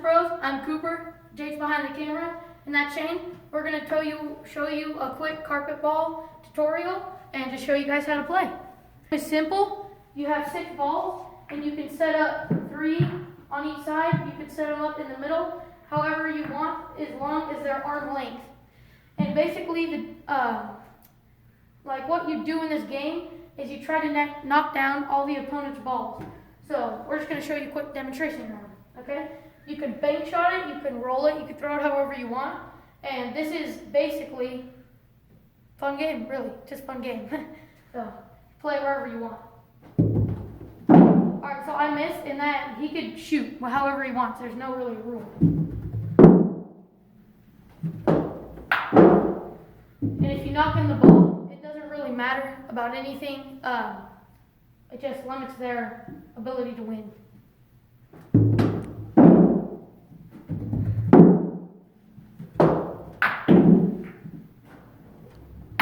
Baptist Bros. I'm Cooper. Jake's behind the camera. In that chain, we're going to show you a quick carpet ball tutorial and just show you guys how to play. It's simple. You have 6 balls and you can set up 3 on each side. You can set them up in the middle however you want, as long as they're arm length. And basically, what you do in this game is you try to knock down all the opponent's balls. So we're just going to show you a quick demonstration round. Okay? You can bank shot it, you can roll it, you can throw it however you want. And this is basically fun game, really, just fun game. So play wherever you want. Alright, so I missed in that he could shoot however he wants. There's no really rule. And if you knock in the ball, it doesn't really matter about anything. It just limits their ability to win.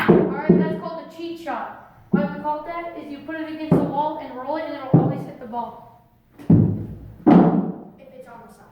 Alright, that's called a cheat shot. Why we call it that is you put it against the wall and roll it and it'll always hit the ball. If it's on the side.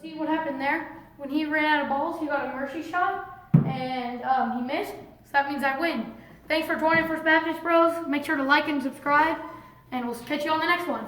See what happened there? When he ran out of balls, he got a mercy shot, and he missed, so that means I win. Thanks for joining First Baptist Bros. Make sure to like and subscribe, and we'll catch you on the next one.